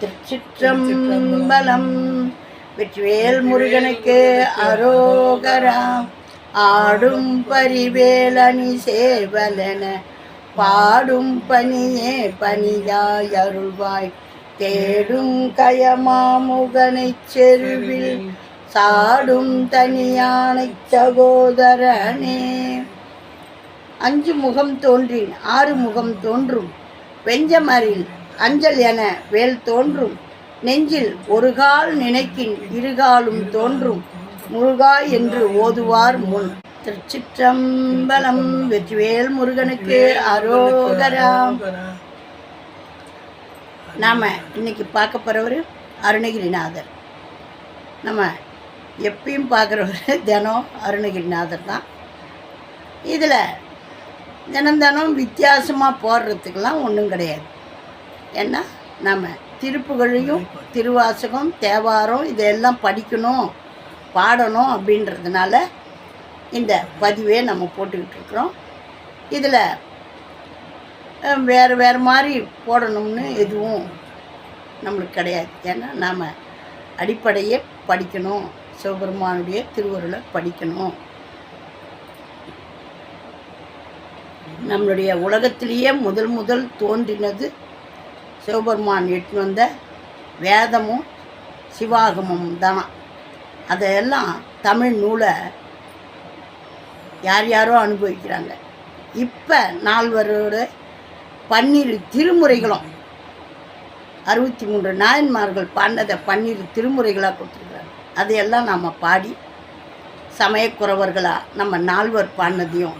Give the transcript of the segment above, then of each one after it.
திருச்சிற்றம்பலம். வெற்றிவேல் முருகனுக்கு அரோகரா. ஆடும் பரிவேலணி சேவலென பாடும் பணியே பணியாய் அருள்வாய். தேடும் கயமாமுகனைச் செருவில் சாடும் தனியானை சகோதரனே. 5 முகம் தோன்றின் 6 முகம் தோன்றும். வெஞ்சமரில் அஞ்சல் என வேல் தோன்றும். நெஞ்சில் ஒரு கால் நினைக்கின் இருகாலும் தோன்றும். முருகா என்று ஓதுவார் முன். திருச்சிற்றம்பலம். வெற்றிவேல் முருகனுக்கு அரோகரா. நாம் இன்னைக்கு பார்க்க போகிறவர் அருணகிரிநாதர். நம்ம எப்பயும் பார்க்குறவர் தினம் அருணகிரிநாதர் தான். இதில் தினம் வித்தியாசமாக போடுறதுக்கெல்லாம் ஒன்றும் கிடையாது. ஏன்னா நம்ம திருப்புகழையும் திருவாசகம் தேவாரம் இதெல்லாம் படிக்கணும் பாடணும் அப்படின்றதுனால இந்த பதிவே நம்ம போட்டுக்கிட்டு இருக்கிறோம். இதில் வேறு மாதிரி போடணும்னு எதுவும் நம்மளுக்கு கிடையாது. ஏன்னா நாம் அடிப்படையே படிக்கணும், சிவபெருமானுடைய திருவருளை படிக்கணும். நம்மளுடைய உலகத்திலேயே முதல் தோன்றினது சிவபெருமான் எட்டு வந்த வேதமும் சிவாகமும் தானா. அதையெல்லாம் தமிழ் நூலை யாரோ அனுபவிக்கிறாங்க. இப்போ 4 12 திருமுறைகளும் 63 நாயன்மார்கள் பாடினதை 12 திருமுறைகளாக கொடுத்துருக்குறாங்க. அதையெல்லாம் நாம் பாடி சமயக்குறவர்களாக நம்ம 4 பாடினதையும்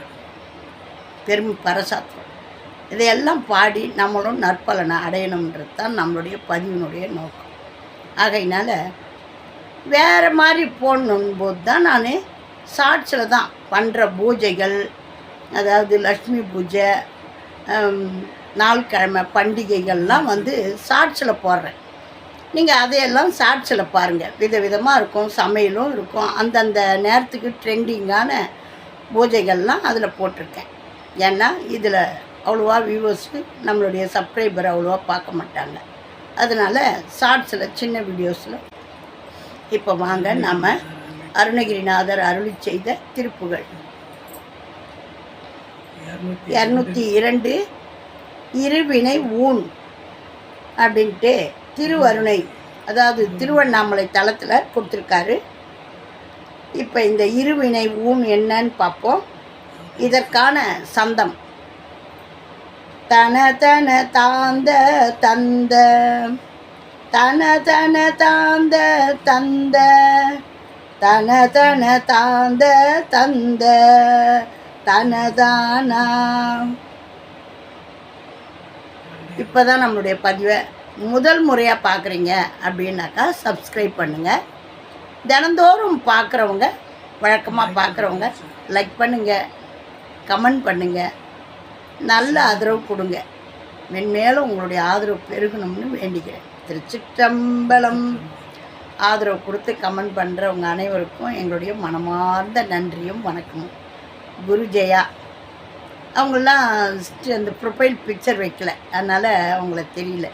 பெருமை பறைசாற்றுறோம். இதையெல்லாம் பாடி நம்மளும் நற்பலனை அடையணுன்றது தான் நம்மளுடைய பதிவினுடைய நோக்கம். ஆகையினால் வேறு மாதிரி போடணும் போது தான் நான் ஷார்ட்ஸில் தான் பண்ணுற பூஜைகள், அதாவது லக்ஷ்மி பூஜை, நாள்கிழமை பண்டிகைகள்லாம் ஷார்ட்ஸில் போடுறேன். நீங்கள் அதையெல்லாம் ஷார்ட்ஸில் பாருங்கள். விதவிதமாக இருக்கும், சமையலும் இருக்கும். அந்தந்த நேரத்துக்கு ட்ரெண்டிங்கான பூஜைகள்லாம் அதில் போட்டிருக்கேன். ஏன்னா இதில் அவ்வளோவா வியூவர்ஸு நம்மளுடைய சப்ஸ்கிரைபர் அவ்வளோவா பார்க்க மாட்டாங்க. அதனால் ஷார்ட்ஸில் சின்ன வீடியோஸில். இப்போ வாங்க நம்ம அருணகிரிநாதர் அருளி செய்த திருப்புகழ் 202 இருவினை ஊன் அப்படின்ட்டு திருவருணை, அதாவது திருவண்ணாமலை தலத்தில் கொடுத்துருக்காரு. இப்போ இந்த இருவினை ஊன் என்னன்னு பார்ப்போம். இதற்கான சந்தம் தன தன தாந்த தந்த தன தன தாந்த தந்த தன தன தாந்த தந்த தனதானா. இப்போ தான் நம்மளுடைய பதிவை முதல் முறையாக பார்க்குறீங்க அப்படின்னாக்கா சப்ஸ்கிரைப் பண்ணுங்கள். தினந்தோறும் பார்க்குறவங்க, வழக்கமாக பார்க்குறவங்க லைக் பண்ணுங்கள், கமெண்ட் பண்ணுங்கள், நல்ல ஆதரவு கொடுங்க. மென்மேலும் உங்களுடைய ஆதரவு பெருகணும்னு வேண்டிக்கிறேன். திருச்சிற்றம்பலம். ஆதரவு கொடுத்து கமெண்ட் பண்ணுறவங்க அனைவருக்கும் எங்களுடைய மனமார்ந்த நன்றியும் வணக்கமும். குரு ஜெயா அவங்களாம் அந்த ப்ரொஃபைல் பிக்சர் வைக்கல, அதனால் அவங்கள தெரியல.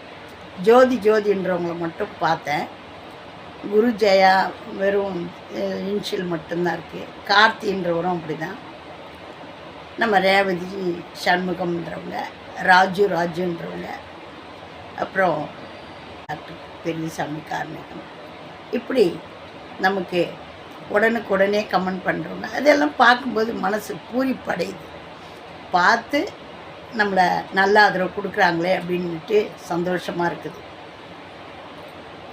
ஜோதின்றவங்கள மட்டும் பார்த்தேன். குரு ஜெயா வெறும் இன்ஷியல் மட்டும்தான் இருக்குது. கார்த்தின்றவரும் அப்படி தான். நம்ம ரேவதி சண்முகம்ன்றவங்க, ராஜுன்றவங்க, அப்புறம் டாக்டர் பெரியசாமி கார்மிகம், இப்படி நமக்கு உடனுக்குடனே கமெண்ட் பண்ணுறவங்க. அதெல்லாம் பார்க்கும்போது மனசு பூரிப்படையுது. பார்த்து நம்மளை நல்ல ஆதரவு கொடுக்குறாங்களே அப்படின்ட்டு சந்தோஷமாக இருக்குது.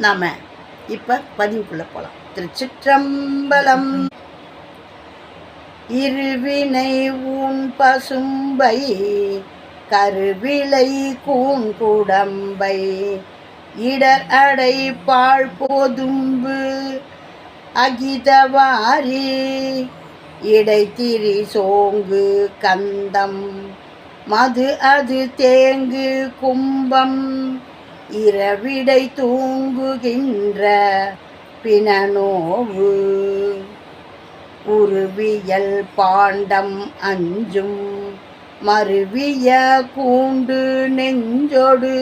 நாம் இப்போ பதிவுக்குள்ளே போகலாம். திருச்சிற்றம்பலம். இருவினை ஊன் பசும்பை கருவிலை கூன் குடம்பை இடர் அடை பாழ் போதும்பு அகிதவாரி இடைத்திரி சோங்கு கந்தம் மது அது தேங்கு கும்பம் இரவிடை தூங்குகின்ற பிணநோவு உருவியல் பாண்டம் அஞ்சும் மருவிய கூண்டு நெஞ்சொடு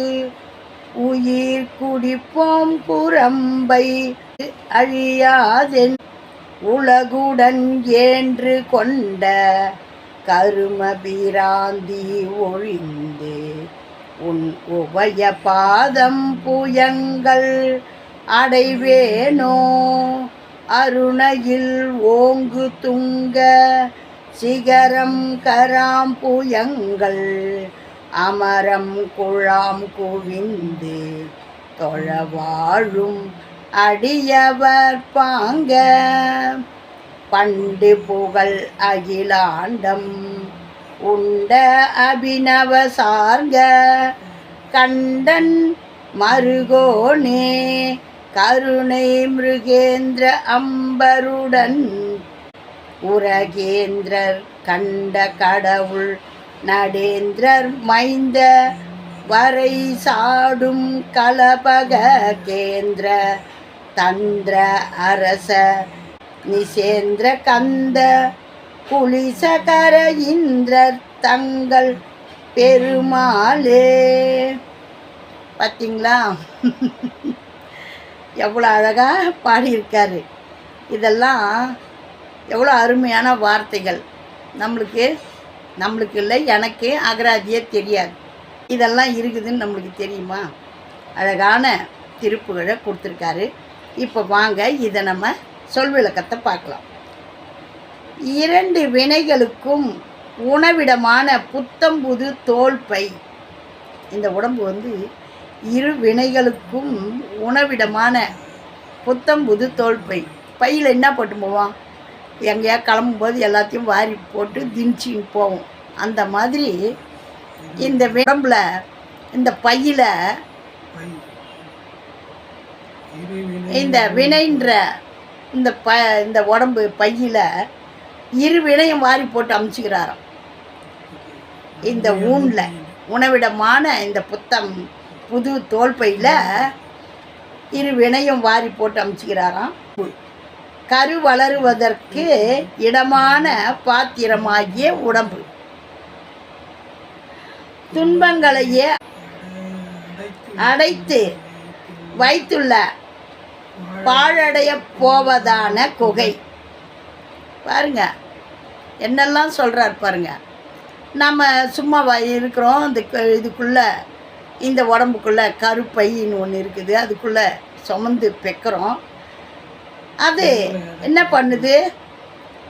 உயிர் குடிப்போம் குரம்பை அழியாதென் உலகுடன் ஏன்று கொண்ட கரும பிராந்தி ஒழிந்து உன் உபய பாதம் புயங்கள் அடைவேனோ அருணையில் ஓங்கு துங்க சிகரம் கராம் புயங்கள் அமரம் குழாம் குவிந்து தொழ வாழும் அடியவர் பாங்க பண்டு புகழ் அகிலாண்டம் உண்ட அபிநவ சார்க கண்டன் மருகோனே கருணை மிருகேந்திர அம்பருடன் உரகேந்திரர் கண்ட கடவுள் நடேந்திரர் மைந்த வரை சாடும் கலபக கேந்திர தந்திர அரச நிசேந்திர கந்த குலிசகர இந்திரர் தங்கள் பெருமாளே. பார்த்தீங்களா எவ்வளோ அழகாக பாடியிருக்காரு. இதெல்லாம் எவ்வளோ அருமையான வார்த்தைகள். நம்மளுக்கு இல்லை, எனக்கு அகராதியே தெரியாது. இதெல்லாம் இருக்குதுன்னு நம்மளுக்கு தெரியுமா? அழகான திருப்புகளை கொடுத்துருக்காரு. இப்போ வாங்க இதை நம்ம சொல் விளக்கத்தை பார்க்கலாம். 2 வினைகளுக்கும் உணவிடமான புத்தம்புது தோல்பை. இந்த உடம்பு 2 வினைகளுக்கும் உணவிடமான புத்தம்புது தோல்பை. பையில் என்ன போட்டு போவோம்? எங்கேயா கிளம்பும்போது எல்லாத்தையும் வாரி போட்டு திணிச்சின்னு போவோம். அந்த மாதிரி இந்த உடம்புல இந்த பையில் இந்த வினைன்ற இந்த உடம்பு பையில் 2 வினையும் வாரி போட்டு அமுச்சிக்கிறாராம். இந்த ஊனில் உணவிடமான இந்த புது தோல்பையில் 2 வினையும் வாரி போட்டு அமுச்சிக்கிறாராம். கரு வளருவதற்கு இடமான பாத்திரமாகிய உடம்பு துன்பங்களையே அடைத்து வைத்துள்ள பாழடைய போவதான குகை. பாருங்க என்னெல்லாம் சொல்கிறார் பாருங்க. நம்ம சும்மா இருக்கிறோம். இதுக்குள்ளே இந்த உடம்புக்குள்ளே கருப்பைன்னு ஒன்று இருக்குது. அதுக்குள்ளே சுமந்து பெக்கிறோம். அது என்ன பண்ணுது?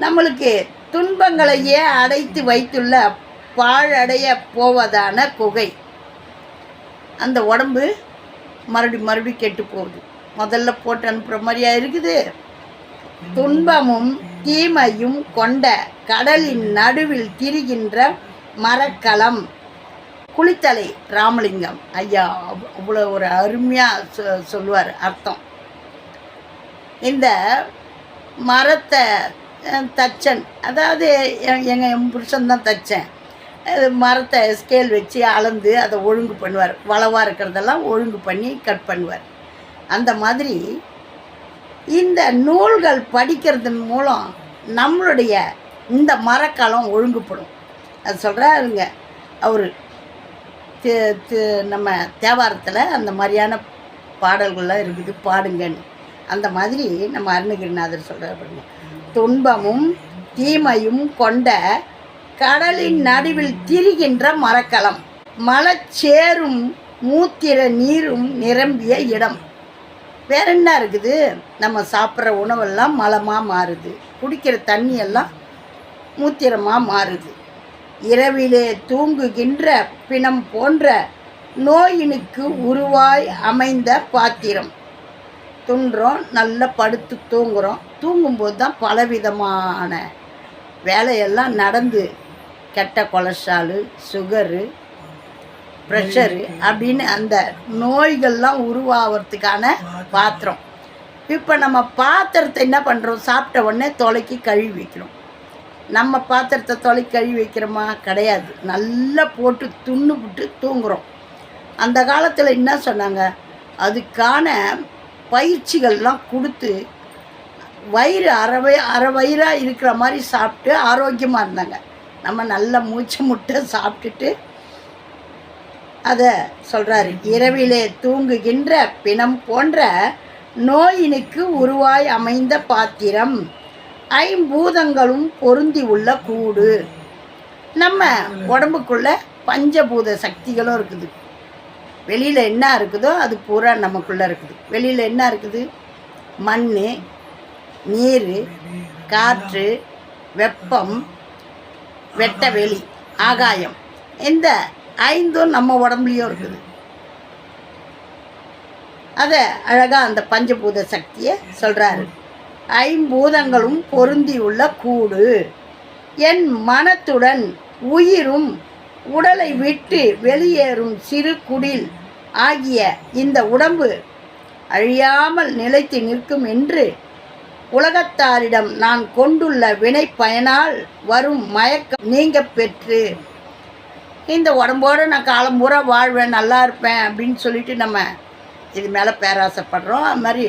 நம்மளுக்கு துன்பங்களையே அடைத்து வைத்துள்ள பாழடைய போவதான குகை. அந்த உடம்பு மறுபடி கெட்டு போகுது. முதல்ல போட்டு அனுப்புகிற மாதிரியா இருக்குது. துன்பமும் தீமையும் கொண்ட கடலின் நடுவில் திரிகின்ற மரக்கலம். குளித்தலை ராமலிங்கம் ஐயா அவ்வளோ ஒரு அருமையாக சொல்லுவார் அர்த்தம். இந்த மரத்தை தச்சன், அதாவது எங்கள் புருஷன்தான் தச்சேன். மரத்தை ஸ்கேல் வச்சு அளந்து அதை ஒழுங்கு பண்ணுவார். வளவாக இருக்கிறதெல்லாம் ஒழுங்கு பண்ணி கட் பண்ணுவார். அந்த மாதிரி இந்த நூல்கள் படிக்கிறதன் மூலம் நம்மளுடைய இந்த மரக்காலம் ஒழுங்குப்படும். அது சொல்கிறாருங்க அவர். நம்ம தேவாரத்தில் அந்த மாதிரியான பாடல்கள்லாம் இருக்குது, பாடுங்கன்னு. அந்த மாதிரி நம்ம அருணகிரிநாதர் சொல்கிறார். துன்பமும் தீமையும் கொண்ட கடலின் நடுவில் திரிகின்ற மரக்கலம், மலச்சேரும் மூத்திர நீரும் நிரம்பிய இடம். வேற என்ன இருக்குது? நம்ம சாப்பிட்ற உணவெல்லாம் மலமாக மாறுது, குடிக்கிற தண்ணியெல்லாம் மூத்திரமாக மாறுது. இரவிலே தூங்குகின்ற பிணம் போன்ற நோயினுக்கு உருவாய் அமைந்த பாத்திரம். துன்றோம், நல்லா படுத்து தூங்குகிறோம். தூங்கும்போது தான் பலவிதமான வேலையெல்லாம் நடந்து கெட்ட கொலஸ்ட்ராலு, சுகரு, ப்ரெஷரு அப்படின்னு அந்த நோய்கள்லாம் உருவாகிறதுக்கான பாத்திரம். இப்போ நம்ம பாத்திரத்தை என்ன பண்ணுறோம்? சாப்பிட்ட உடனே தொலைக்கி கழுவி வைக்கிறோம். நம்ம பாத்திரத்தை தொலைக்கி கழுவி வைக்கிறோமா? கிடையாது. நல்லா போட்டு துண்ணு விட்டு தூங்குகிறோம். அந்த காலத்தில் என்ன சொன்னாங்க? அதுக்கான பயிற்சிகள்லாம் கொடுத்து வயிறு அரை வயிறாக இருக்கிற மாதிரி சாப்பிட்டு ஆரோக்கியமாக இருந்தாங்க. நம்ம நல்ல மூச்சு முட்டை சாப்பிட்டுட்டு அதை சொல்கிறாரு. இரவிலே தூங்குகின்ற பிணம் போன்ற நோயினுக்கு உருவாய் அமைந்த பாத்திரம், ஐம்பூதங்களும் பொருந்தி உள்ள கூடு. நம்ம உடம்புக்குள்ள பஞ்சபூத சக்திகளும் இருக்குது. வெளியில் என்ன இருக்குதோ அது பூரா நமக்குள்ளே இருக்குது. வெளியில் என்ன இருக்குது? மண், நீர், காற்று, வெப்பம், வெட்ட வெளி, ஆகாயம். இந்த ஐந்தும் நம்ம உடம்புலையும் இருக்குது. அதை அழகாக அந்த பஞ்சபூத சக்தியை சொல்கிறாரு. ஐம்பூதங்களும் பொருந்தி உள்ள கூடு, என் மனத்துடன் உயிரும் உடலை விட்டு வெளியேறும் சிறு குடில் ஆகிய இந்த உடம்பு அழியாமல் நிலைத்து நிற்கும் என்று உலகத்தாரிடம் நான் கொண்டுள்ள வினை பயனால் வரும் மயக்கம் நீங்க பெற்று, இந்த உடம்போடு நான் காலம்பூரா வாழ்வேன், நல்லா இருப்பேன் அப்படின்னு சொல்லிட்டு நம்ம இது மேலே பேராசைப்படுறோம். அது மாதிரி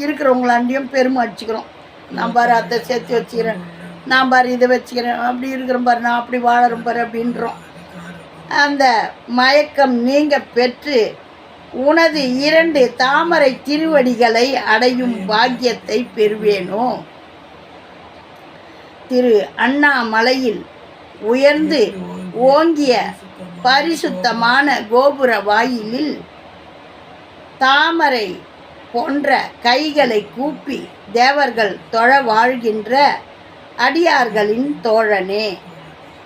இருக்கிறவங்களாண்டியும் பெருமை அடிச்சுக்கிறோம். நான் பாரு அதை சேர்த்து வச்சுக்கிறேன், நான் பாரு இதை வச்சுக்கிறேன், அப்படி இருக்கிறேன் பாரு, நான் அப்படி வாழறேன் பாரு அப்படின்றோம். அந்த மயக்கம் நீங்க பெற்று உனது 2 தாமரை திருவடிகளை அடையும் பாக்கியத்தை பெறுவேனோ. திரு அண்ணாமலையில் உயர்ந்து ஓங்கிய பரிசுத்தமான கோபுர வாயிலில் தாமரை போன்ற கைகளை கூப்பி தேவர்கள் தொழ வாழ்கின்ற அடியார்களின் தோழனே,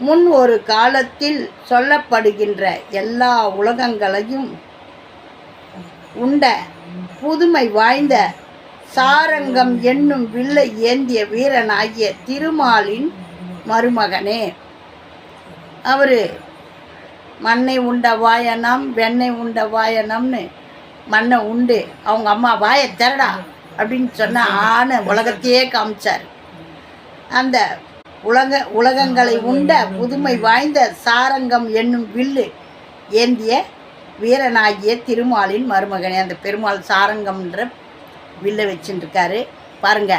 முன் ஒரு காலத்தில் சொல்லப்படுகின்ற எல்லா உலகங்களையும் உண்ட புதுமை வாய்ந்த சாரங்கம் என்னும் வில்லை ஏந்திய வீரனாகிய திருமாலின் மருமகனே. அவர் மண்ணை உண்ட வாயனம், வெண்ணெய் உண்ட வாயனம்னு மண்ணை உண்டு அவங்க அம்மா வாயை திரடா அப்படின்னு சொன்ன ஆன உலகத்தையே காமிச்சார். அந்த உலகங்களை உண்ட புதுமை வாய்ந்த சாரங்கம் என்னும் வில்லு ஏந்திய வீரனாகிய திருமாலின் மருமகனே. அந்த பெருமாள் சாரங்கம்ன்ற வில்லை வச்சுட்டுருக்காரு பாருங்க.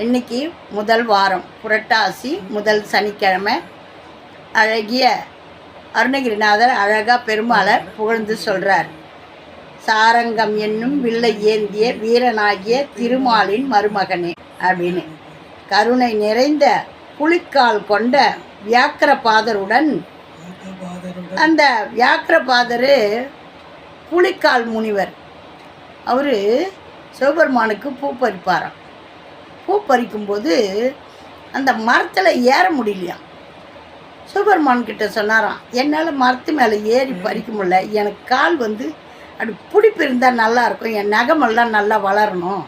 இன்னைக்கு முதல் வாரம், புரட்டாசி முதல் சனிக்கிழமை. அழகிய அருணகிரிநாதர் அழகாக பெருமாளை புகழ்ந்து சொல்கிறார். சாரங்கம் என்னும் வில்லை ஏந்திய வீரனாகிய திருமாலின் மருமகனே அப்படின்னு. கருணை நிறைந்த புலிக்கால் கொண்ட வியாக்கிரபாதருடன், அந்த வியாக்கிரபாதர் புலிக்கால் முனிவர், அவர் சிவபெருமானுக்கு பூ பறிப்பாராம். பூ பறிக்கும்போது அந்த மரத்தில் ஏற முடியலையாம். சிவபெருமான் கிட்ட சொன்னாராம், என்னால் மரத்து மேலே ஏறி பறிக்க முடியல, எனக்கு கால் அப்படி பிடிப்பு இருந்தால் நல்லாயிருக்கும், என் நகமெல்லாம் நல்லா வளரணும்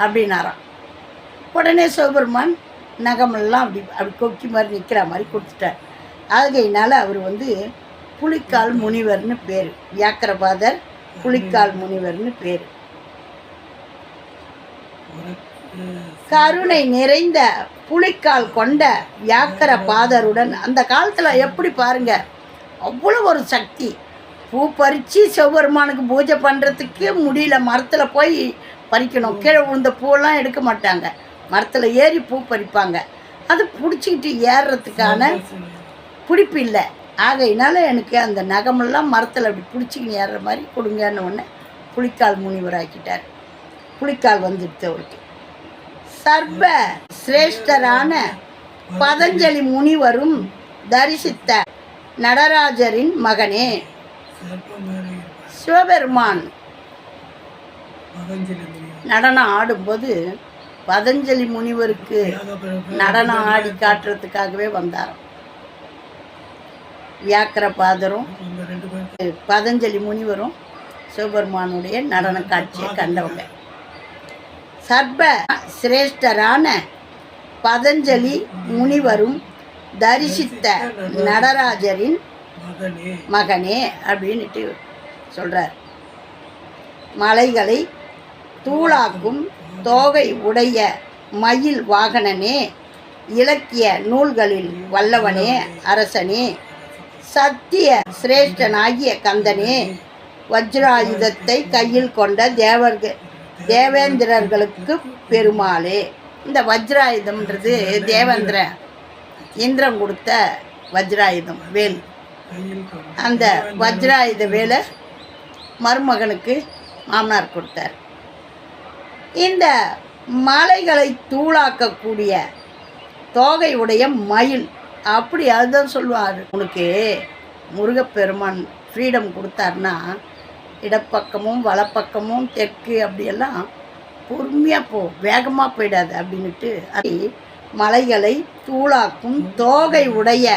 அப்படின்னாராம். உடனே சிவபெருமான் நகமெல்லாம் அப்படி கொக்கி மாதிரி நிற்கிற மாதிரி கொடுத்துட்டார். ஆகையினால அவர் புலிக்கால் முனிவர்னு பேர். வியாக்கிரபாதர் புலிக்கால் முனிவர்னு பேர். கருணை நிறைந்த புலிக்கால் கொண்ட வியாக்கிரபாதருடன், அந்த காலத்தில் எப்படி பாருங்க, அவ்வளோ ஒரு சக்தி. பூ பறித்து சிவபெருமானுக்கு பூஜை பண்ணுறதுக்கு முடியல, மரத்தில் போய் பறிக்கணும். கீழே விழுந்த பூவெல்லாம் எடுக்க மாட்டாங்க, மரத்தில் ஏறி பூ பறிப்பாங்க. அது பிடிச்சிக்கிட்டு ஏறுறதுக்கான பிடிப்பு இல்லை. ஆகையினால எனக்கு அந்த நகமெல்லாம் மரத்தில் அப்படி பிடிச்சிக்கின்னு ஏறுற மாதிரி கொடுங்கன்னு ஒன்று புலிக்கால் முனிவர் ஆக்கிட்டார். புலிக்கால் வந்துடுத்து அவருக்கு. சர்வ சிரேஷ்டரான பதஞ்சலி முனிவரும் தரிசித்த நடராஜரின் மகனே. சிவபெருமான் நடனம் ஆடும்போது பதஞ்சலி முனிவருக்கு நடனம் ஆடி காட்டுறதுக்காகவே வந்தாராம். வியாக்கிரபாதரும் பதஞ்சலி முனிவரும் சிவபெருமானுடைய நடன காட்சியை கண்டவங்க. சர்வ சிரேஷ்டரான பதஞ்சலி முனிவரும் தரிசித்த நடராஜரின் மகனே அப்படின்ட்டு சொல்கிறார். மலைகளை தூளாக்கும் தோகை உடைய மயில் வாகனனே, இலக்கிய நூல்களில் வல்லவனே, அரசனே, சத்திய சிரேஷ்டனாகிய கந்தனே, வஜ்ராயுதத்தை கையில் கொண்ட தேவேந்திரர்களுக்கு பெருமாளே. இந்த வஜ்ராயுதம்ன்றது இந்திரன் கொடுத்த வஜ்ராயுதம், வேல். அந்த வஜ்ராயுத வேலை மருமகனுக்கு மாமனார் கொடுத்தார். இந்த மலைகளை தூளாக்கக்கூடிய தோகை உடைய மயில், அப்படி அதுதான் சொல்லுவார். உனக்கு முருகப்பெருமான் ஃப்ரீடம் கொடுத்தாருன்னா இடப்பக்கமும் வலப்பக்கமும் தெற்கு அப்படியெல்லாம் பொறுமையாக போ, வேகமாக போயிடாது அப்படின்ட்டு மலைகளை தூளாக்கும் தோகை உடைய,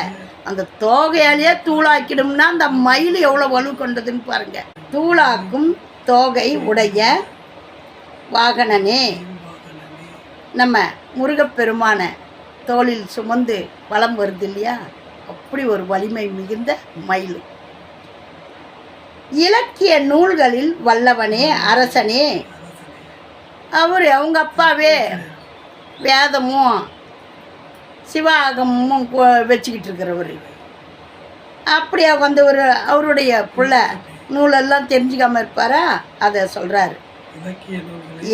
அந்த தோகையாலேயே தூளாக்கிடும்னா அந்த மயில் எவ்வளோ வலு கொண்டதுன்னு பாருங்க. தூளாக்கும் தோகை உடைய வாகனனே, நம்ம முருகப்பெருமான தோளில் சுமந்து வலம் வருது இல்லையா, அப்படி ஒரு வலிமை மிகுந்த மயில். இலக்கிய நூல்களில் வல்லவனே அரசனே, அவங்க அப்பாவே வேதமும் சிவாகமும் வச்சுக்கிட்டு இருக்கிறவர். அப்படியே வந்து ஒரு அவருடைய பிள்ளை நூலெல்லாம் தெரிஞ்சுக்காமல் இருப்பாரா, அதை சொல்கிறார்.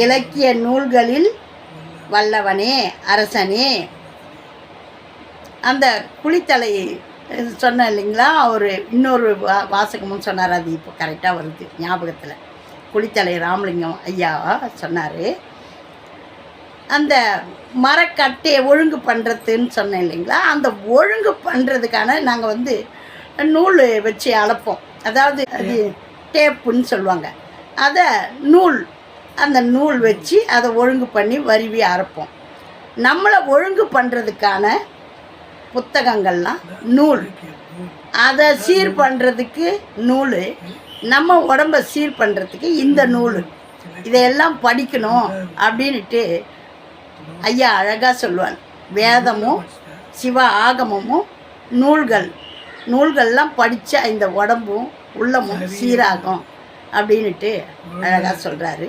இலக்கிய நூல்களில் வல்லவனே அரசனே. அந்த குளித்தலை சொன்ன இல்லைங்களா, அவர் இன்னொரு வாசகமும் சொன்னார், அது இப்போ கரெக்டாக வருது ஞாபகத்தில். குளித்தலை ராமலிங்கம் ஐயா சொன்னார், அந்த மரக்கட்டையை ஒழுங்கு பண்ணுறதுன்னு சொன்னேன் இல்லைங்களா, அந்த ஒழுங்கு பண்ணுறதுக்கான நாங்கள் வந்து நூல் வச்சு அளப்போம். அதாவது அது டேப்புன்னு சொல்லுவாங்க. அதை நூல், அந்த நூல் வச்சு அதை ஒழுங்கு பண்ணி வருவி அரைப்போம். நம்மளை ஒழுங்கு பண்ணுறதுக்கான புத்தகங்கள்லாம் நூல், அதை சீர் பண்ணுறதுக்கு நூல், நம்ம உடம்பை சீர் பண்ணுறதுக்கு இந்த நூல். இதையெல்லாம் படிக்கணும் அப்படின்ட்டு ஐயா அழகாக சொல்லுவாள். வேதமும் சிவ ஆகமமும் நூல்கள்லாம் படித்தா இந்த உடம்பும் உள்ளமும் சீராகும் அப்படின்ட்டு அழகாக சொல்கிறாரு.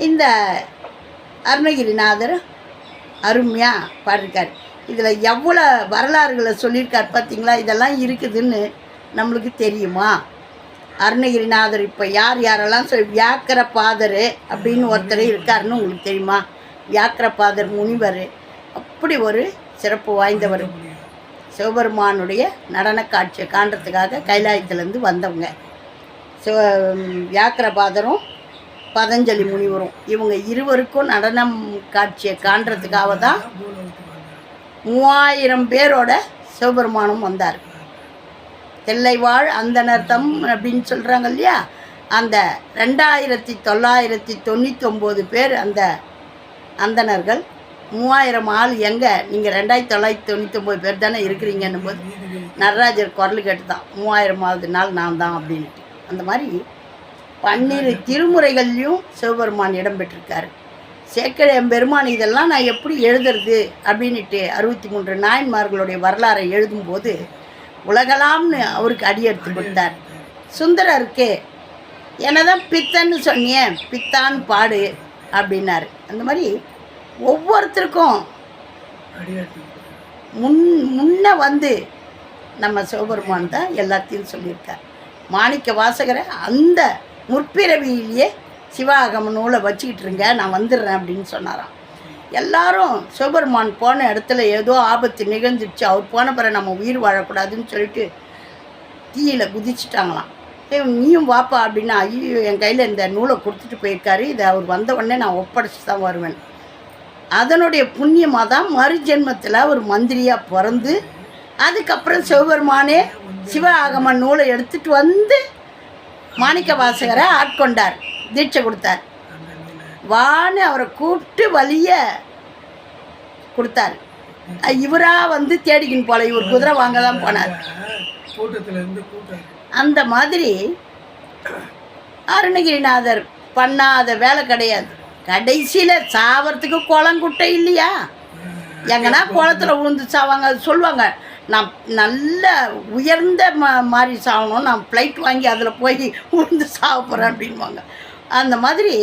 இந்த அருணகிரிநாதர் அருமையாக பாடிருக்கார். இதில் எவ்வளோ வரலாறுகளை சொல்லியிருக்கார் பார்த்தீங்களா. இதெல்லாம் இருக்குதுன்னு நம்மளுக்கு தெரியுமா? அருணகிரிநாதர் இப்போ யாரெல்லாம் வியாக்கிரபாதர் அப்படின்னு ஒருத்தர் இருக்காருன்னு உங்களுக்கு தெரியுமா? வியாக்கிரபாதர் முனிவர் அப்படி ஒரு சிறப்பு வாய்ந்தவர். சிவபெருமானுடைய நடன காட்சியை காண்றதுக்காக கைலாயத்திலேருந்து வந்தவங்க. வியாக்கிரபாதரும் பதஞ்சலி முனிவரும், இவங்க இருவருக்கும் நடனம் காட்சியை காண்றதுக்காக தான் 3000 பேரோட சிவபெருமானும் வந்தார். தெல்லைவாழ் அந்தனர்த்தம் அப்படின்னு சொல்கிறாங்க இல்லையா, அந்த 2999 பேர் அந்த அந்தணர்கள். 3000 ஆள் எங்கே, நீங்கள் 2999 பேர் தானே இருக்கிறீங்கன்னும் போது நடராஜர் குரல் கேட்டு தான் 3000வது நாள் நான் தான் அப்படின்ட்டு. அந்த மாதிரி 12 திருமுறைகள்லையும் சிவபெருமான் இடம்பெற்றிருக்காரு. சேக்கிழார் பெருமான் இதெல்லாம் நான் எப்படி எழுதுறது அப்படின்ட்டு 63 நாயன்மார்களுடைய வரலாறை எழுதும்போது உலகலாம்னு அவருக்கு அடியெடுத்து கொடுத்தார். சுந்தரருக்கு என்னதான் பித்தன்னு சொன்னியேன், பித்தான் பாடு அப்படின்னாரு. அந்த மாதிரி ஒவ்வொருத்தருக்கும் முன்ன வந்து நம்ம சிவபெருமான் தான் எல்லாத்தையும் சொல்லியிருக்கார். மாணிக்க வாசகரை அந்த முற்பிறவியிலேயே சிவாகம நூலை வச்சுக்கிட்டு இருங்க, நான் வந்துடுறேன் அப்படின்னு சொன்னாராம். எல்லாரும் சிவபெருமான் போன இடத்துல ஏதோ ஆபத்து நிகழ்ந்துடுச்சு, அவர் போன பிறகு நம்ம உயிர் வாழக்கூடாதுன்னு சொல்லிட்டு தீயில குதிச்சுட்டாங்களாம். நீயும் வாப்பா அப்படின்னா, ஐயோ என் கையில் இந்த நூலை கொடுத்துட்டு போயிருக்காரு, இதை அவர் வந்த உடனே நான் ஒப்படைச்சி தான் வருவேன். அதனுடைய புண்ணியமாக தான் மறுஜென்மத்தில் ஒரு மந்திரியாக பிறந்து அதுக்கப்புறம் சிவபெருமானே சிவ ஆகம நூலை எடுத்துகிட்டு வந்து மாணிக்க வாசகரை ஆட்கொண்டார், தீட்சை கொடுத்தார். வான்னு அவரை கூப்பிட்டு வலிய கொடுத்தார். இவராக வந்து தேடிக்கின்னு போல, இவர் குதிரை வாங்க தான் போனார். அந்த மாதிரி அருணகிரிநாதர் பண்ணாத வேலை கிடையாது. கடைசியில் சாவறதுக்கு குளங்குட்டை இல்லையா, எங்கன்னா குளத்தில் விழுந்து சாவாங்க. அது சொல்லுவாங்க, நான் நல்ல உயர்ந்த மாதிரி சாகணும், நான் ஃப்ளைட் வாங்கி அதில் போய் விழுந்து சாக போகிறேன் அப்படின்வாங்க. அந்த மாதிரி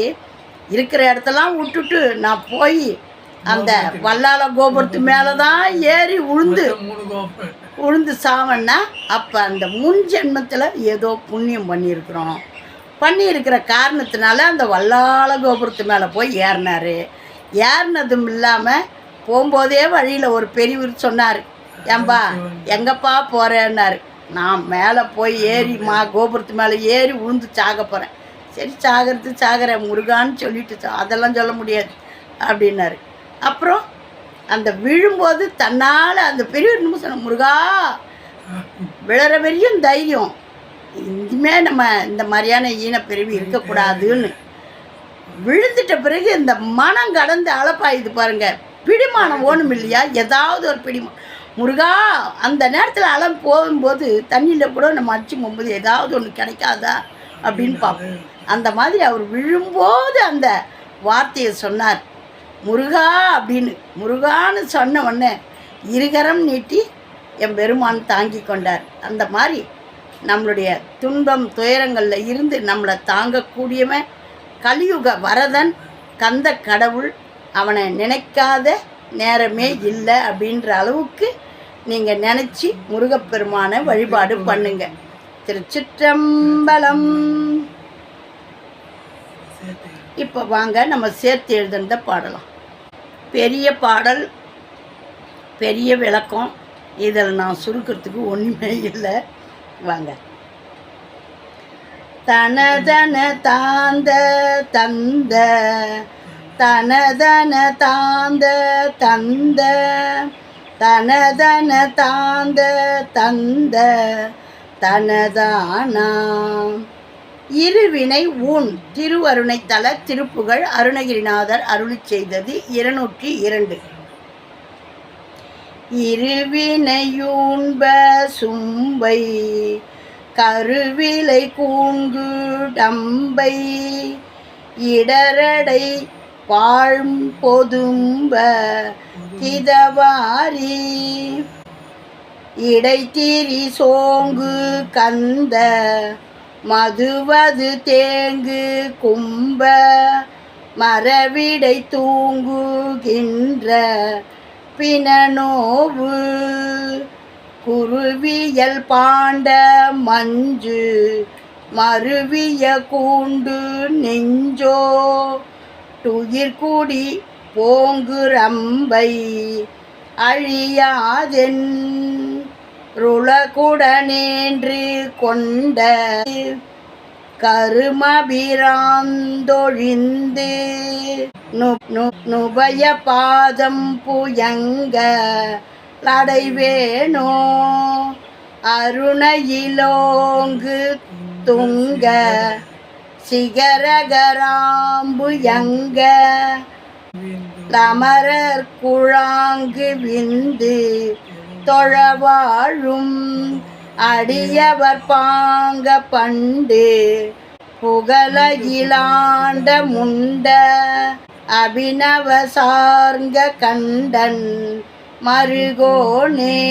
இருக்கிற இடத்தெல்லாம் விட்டுட்டு நான் போய் அந்த வல்லால கோபுரத்து மேலே தான் ஏறி உழுந்து சாவன்னா, அப்போ அந்த முன் ஜென்மத்தில் ஏதோ புண்ணியம் பண்ணியிருக்கிற காரணத்தினால அந்த வல்லால கோபுரத்து மேலே போய் ஏறினார். ஏறினதும் இல்லாமல் போகும்போதே வழியில் ஒரு பெரியவர் சொன்னார், ஏம்பா எங்கப்பா போகிறேன்னாரு. நான் மேலே போய் கோபுரத்து மேலே ஏறி விழுந்து சாக போகிறேன். சரி சாகிறேன் முருகான்னு சொல்லிட்டு அதெல்லாம் சொல்ல முடியாது அப்படின்னாரு. அப்புறம் அந்த விழும்போது தன்னால் அந்த பெரிய நிமிஷம் முருகா விழற வரையும் தைரியம், இனிமேல் நம்ம இந்த மாதிரியான ஈனப்பிரிவு இருக்கக்கூடாதுன்னு விழுந்துட்ட பிறகு இந்த மனம் கடந்து அளப்பாயுது பாருங்கள். பிடிமானம் ஓணும் இல்லையா, ஏதாவது ஒரு பிடிமானம். முருகா அந்த நேரத்தில் அலம் போகும்போது தண்ணியில் கூட நம்ம அடிச்சு போகும்போது ஏதாவது ஒன்று கிடைக்காதா அப்படின்னு பார்ப்போம். அந்த மாதிரி அவர் விழும்போது அந்த வார்த்தையை சொன்னார் முருகா அப்படின்னு. முருகான்னு சொன்ன உடனே இருகரம் நீட்டி என் பெருமான் தாங்கி கொண்டார். அந்த மாதிரி நம்மளுடைய துன்பம் துயரங்களில் இருந்து நம்மளை தாங்கக்கூடியவன் கலியுக வரதன் கந்த கடவுள். அவனை நினைக்காத நேரமே இல்லை அப்படின்ற அளவுக்கு நீங்கள் நினச்சி முருகப்பெருமானை வழிபாடு பண்ணுங்க. திருச்சிற்றம்பலம். இப்போ வாங்க நம்ம சேர்த்து எழுதுனத பாடலாம். பெரிய பாடல், பெரிய விளக்கம், இதில் நான் சுருக்கிறதுக்கு ஒன்றுமே இல்லை. வாங்க. தனதன தாந்த தந்த தனதன தாந்த தந்த தனதன தாந்த தந்த தனதானா இருவினை ஊன் திருவருணைத்தல திருப்புகழ் அருணகிரிநாதர் அருளி செய்தது 202. இருவினையூன்ப சும்பை கருவிலை கூங்கு டம்பை இடரடை பாழும் பொதும்ப கிதவாரி இடைத்திரி சோங்கு கந்த மதுவது தேங்கு கும்ப மரவிடை தூங்குகின்ற பிணநோவு குருவியல் பாண்ட மஞ்சு மருவிய கூண்டு நெஞ்சோ துயிர்குடி போங்குரம்பை அழியாதென் ருளகுடனேன்று கொண்ட கருமபிராந்தொழிந்து நுபய பாதம் புயங்க லடைவேணோ அருணையிலோங்கு துங்க சிகரகராம்புயங்க லமரர் குழாங்கு விந்து தொழவாழும் அடியவர் பாங்க பண்டு புகழகிலாண்ட முண்ட அபிநவ சார்ங்க கண்டன் மருகோனே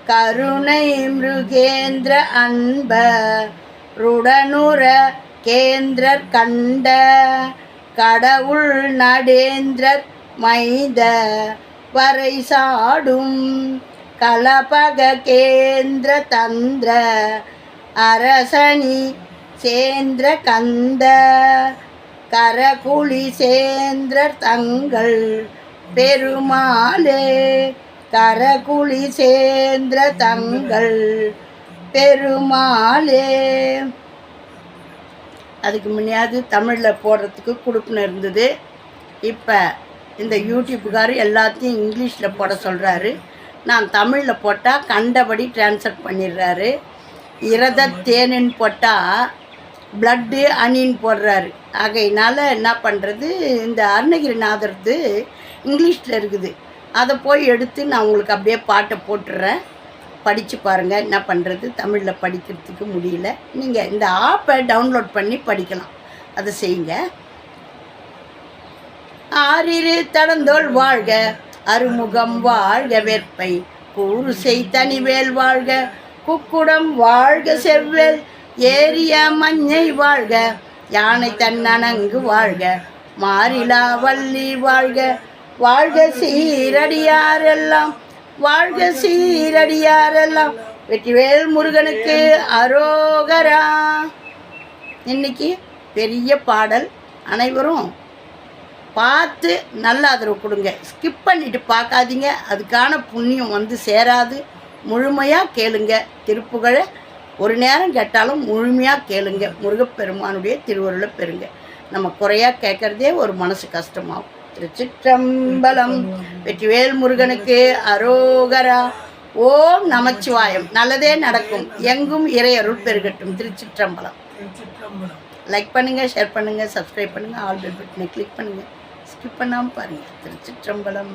கருணை மிருகேந்திர அன்ப ருடனுர கேந்திரர் கண்ட கடவுள் நடேந்திரர் மைந்த வரை சாடும் கலபக கேந்திர தந்திர அரசனி சேந்திர கந்த கரகுலி சேந்திரர் தங்கள் பெருமாளே கரகுலி சேந்திர தங்கள் பெருமாளே. அதுக்கு முன்னாடி தமிழில் போடுறதுக்கு கொடுப்புன்னு இருந்தது. இப்போ இந்த யூடியூப்புக்காரர் எல்லாத்தையும் இங்கிலீஷில் போட சொல்கிறாரு. நான் தமிழில் போட்டால் கண்டபடி ட்ரான்ஸ்லேட் பண்ணிடுறாரு. இரத தேனின்னு போட்டால் ப்ளட்டு அணின்னு போடுறாரு. ஆகையினால் என்ன பண்ணுறது, இந்த அருணகிரிநாதர்து இங்கிலீஷில் இருக்குது, அதை போய் எடுத்து நான் உங்களுக்கு அப்படியே பாட்டை போட்டுடுறேன், படித்து பாருங்கள். என்ன பண்ணுறது, தமிழில் படிக்கிறதுக்கு முடியல. நீங்கள் இந்த ஆப்பை டவுன்லோட் பண்ணி படிக்கலாம், அதை செய்யுங்க. ஆறிரு தடந்தோள் வாழ்க, அருமுகம் வாழ்க, வெற்பை கூறு செய் தனிவேல் வாழ்க, குக்குடம் வாழ்க, செவ்வேல் ஏரிய மஞ்சை வாழ்க, யானை தன்னணங்கு வாழ்க, மாறிலா வள்ளி வாழ்க, வாழ்க சீரடியாரெல்லாம், வாழ்க சீரடியாரெல்லாம், வெற்றிவேல் முருகனுக்கு அரோகரா. இன்னைக்கு பெரிய பாடல், அனைவரும் பார்த்து நல்ல ஆதரவு கொடுங்க. ஸ்கிப் பண்ணிவிட்டு பார்க்காதீங்க, அதுக்கான புண்ணியம் வந்து சேராது. முழுமையாக கேளுங்க. திருப்புகழை ஒரு நேரம் கேட்டாலும் முழுமையாக கேளுங்க. முருகப்பெருமானுடைய திருவருளை பெறுங்க. நம்ம குறையாக கேட்குறதே ஒரு மனசு கஷ்டமாகும். திருச்சிற்றம்பலம். வெற்றிவேல் முருகனுக்கு அரோகரா. ஓம் நமச்சிவாயம். நல்லதே நடக்கும். எங்கும் இறையருள் பெருகட்டும். திருச்சிற்றம்பலம். லைக் பண்ணுங்கள், ஷேர் பண்ணுங்கள், சப்ஸ்கிரைப் பண்ணுங்கள், ஆல் பெல் பட்டனை கிளிக் பண்ணுங்கள். ஸ்கிப் பண்ணாமல் பாருங்கள். திருச்சிற்றம்பலம்.